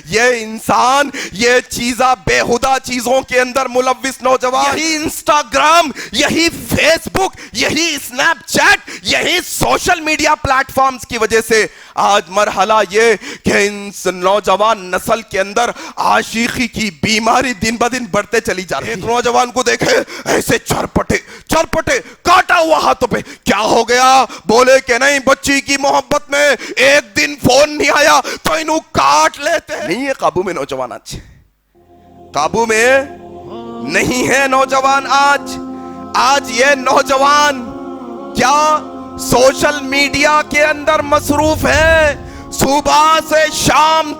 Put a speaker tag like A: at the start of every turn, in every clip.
A: یہ انسان یہ چیزاں بےہودہ چیزوں کے اندر ملوث نوجوان، یہی انسٹاگرام، یہی فیس بک، یہی اسنیپ چیٹ، یہی سوشل میڈیا پلیٹ فارمز کی وجہ سے آج مرحلہ یہ کہ ان نوجوان نسل کے اندر عاشقی کی بیماری دن بدن بڑھتے چلی جا رہی ہے۔ ایک نوجوان کو دیکھے ایسے چرپٹے کاٹا ہوا ہاتھوں پہ، کیا ہو گیا؟ بولے کہ نہیں بچی کی محبت میں ایک دن فون نہیں آیا تو انہوں کاٹ لیتے ہیں۔ نہیں ہے قابو میں نوجوان، قابو میں نہیں ہے نوجوان۔ آج یہ نوجوان کیا سوشل میڈیا کے اندر مصروف ہے، صبح سے شام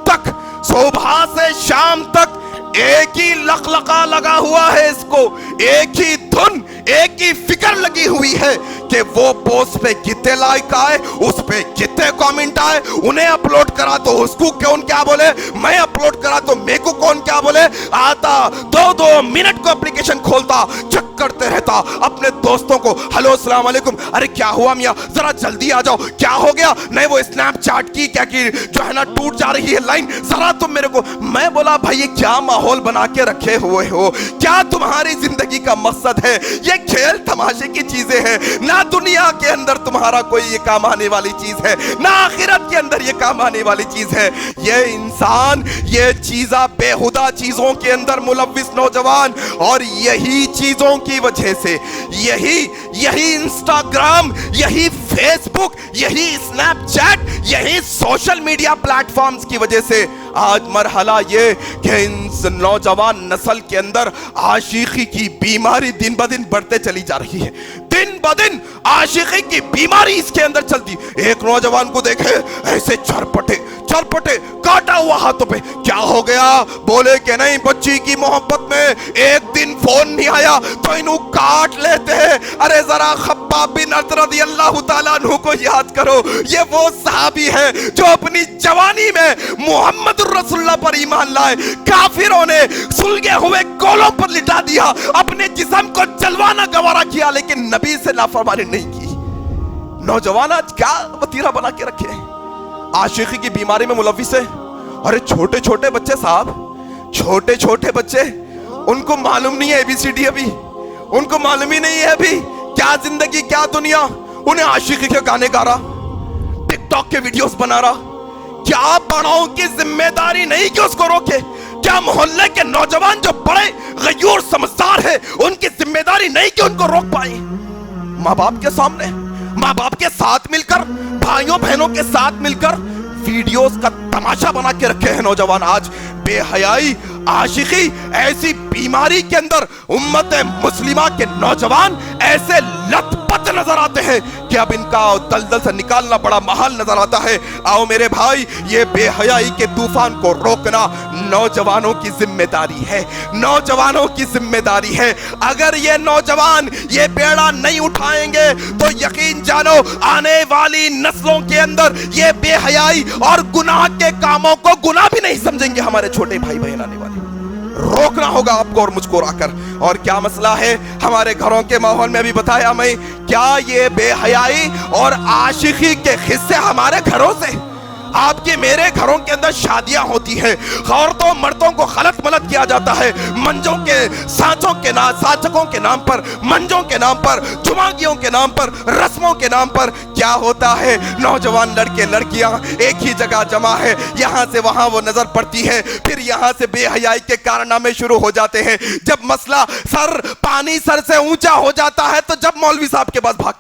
A: تک ایک ہی لقلقہ لگا ہوا ہے، اس کو ایک ہی دھن، ایک ہی فکر لگی ہوئی ہے کہ وہ پوسٹ پہ کتنے لائک آئے، اس پہ کتنے کامنٹ آئے، انہیں اپلوڈ کرا تو اس کو کون کیا بولے، میں اپلوڈ کرا تو میں کو کون کیا بولے۔ آتا 2 منٹ کو اپلیکیشن کھولتا، چیک کرتے رہتا، اپنے دوستوں کو ہلو السلام علیکم، ارے کیا ہوا میاں ذرا جلدی آ جاؤ، کیا ہو گیا؟ نہیں وہ اسنیپ چیٹ کی کیا کی جو ہے نا ٹوٹ جا رہی ہے لائن، ذرا تم میرے کو۔ میں بولا بھائی یہ کیا ماحول بنا کے رکھے ہوئے ہو؟ کیا تمہاری زندگی کا مقصد ہے؟ یہ کھیل تماشے کی چیزیں ہیں، نہ دنیا کے اندر تمہارا کوئی یہ کام آنے والی چیز ہے، نہ آخرت کے اندر یہ کام آنے والی چیز ہے۔ یہ انسان یہ چیزاں بےہودہ چیزوں کے اندر ملوث نوجوان، اور یہی چیزوں کی وجہ سے یہی انسٹاگرام، یہی فیس بک، یہی اسنیپ چیٹ، یہی سوشل میڈیا پلیٹ فارمز کی وجہ سے آج مرحلہ یہ کہ ان نوجوان نسل کے اندر عاشقی کی بیماری دن بدن بڑھتے چلی جا رہی ہے، دن بدن عاشقی کی بیماری اس کے اندر چلتی۔ ایک نوجوان کو دیکھے ایسے چرپٹے کاٹا ہوا ہاتھوں پہ، کیا ہو گیا؟ بولے کہ نہیں بچی کی محبت میں ایک دن فون نہیں آیا تو انہوں کاٹ لیتے ہیں۔ ارے ذرا خباب بن ارت رضی اللہ تعالیٰ عنہ کو یاد کرو، یہ وہ صحابی ہے جو اپنی جوانی میں محمد رسول اللہ پر ایمان لائے، کافروں نے سلگے ہوئے کولوں پر لٹا دیا، اپنے جسم کو جلوانا گوارا کیا لیکن نبی سے نافرمانی نہیں کی۔ نوجوان آج کیا وتیرہ بنا کے رکھے ہیں، عاشقی کی بیماری میں ملوث ہے۔ ارے چھوٹے بچے صاحب، چھوٹے بچے، ان کو معلوم نہیں ہے ABCD، ابھی ان کو معلوم ہی نہیں ہے ابھی کیا زندگی کیا دنیا، انہیں عاشقی کے گانے گا رہا، ٹک ٹاک کے ویڈیوز بنا رہا۔ کیا بڑوں کی ذمہ داری نہیں کہ اس کو روکے؟ کیا محلے کے نوجوان جو بڑے غیور سمجھدار ہیں ان کی ذمہ داری نہیں کہ ان کو روک پائے؟ ماں باپ کے سامنے، ماں باپ کے ساتھ مل کر، بھائیوں بہنوں کے ساتھ مل کر ویڈیوز کا تماشا بنا کے رکھے ہیں نوجوان۔ آج بے حیائی، عاشقی ایسی بیماری کے اندر امت مسلمہ کے نوجوان ایسے لت پت نظر آتے ہیں کہ اب ان کا دلدل سے نکالنا بڑا محال نظر آتا ہے۔ آؤ میرے بھائی، یہ بے حیائی کے طوفان کو روکنا نوجوانوں کی ذمہ داری ہے، نوجوانوں کی ذمہ داری ہے۔ اگر یہ نوجوان یہ بیڑا نہیں اٹھائیں گے تو یقین جانو آنے والی نسلوں کے اندر یہ بے حیائی اور گناہ کے کاموں کو گناہ بھی نہیں سمجھیں گے ہمارے چھوٹے بھائی بہن آنے والے۔ روکنا ہوگا آپ کو اور مجھ کو آ کر۔ اور کیا مسئلہ ہے ہمارے گھروں کے ماحول میں؟ ابھی بتایا میں، کیا یہ بے حیائی اور عاشقی کے قصے ہمارے گھروں سے؟ آپ کے میرے گھروں کے اندر شادیاں ہوتی ہیں، عورتوں مردوں کو غلط ملت کیا جاتا ہے، منجوں کے سانچوں کے نام، سانچکوں کے نام پر، منجوں کے نام پر، جماگیوں کے نام پر، رسموں کے نام پر کیا ہوتا ہے؟ نوجوان لڑکے لڑکیاں ایک ہی جگہ جمع ہے، یہاں سے وہاں وہ نظر پڑتی ہے، پھر یہاں سے بے حیائی کے کارنامے شروع ہو جاتے ہیں۔ جب مسئلہ پانی سر سے اونچا ہو جاتا ہے تو جب مولوی صاحب کے پاس بھاگ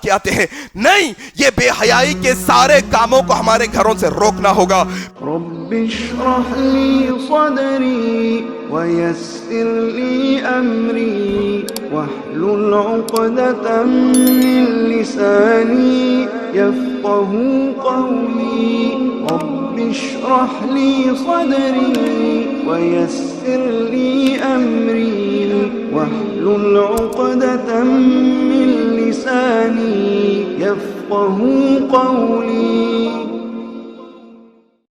A: کے آتے ہیں، نہیں، یہ بے حیائی کے سارے کاموں کو ہمارے گھروں سے روکنا ہوگا۔
B: رب اشرح لی صدری ویسر لی امری واحلل عقدۃ من لسانی یفقهوا قولی۔ رب اشرح لی صدری ویسر لی امری واحلل عقدۃ من لسانی یفقهوا قولی۔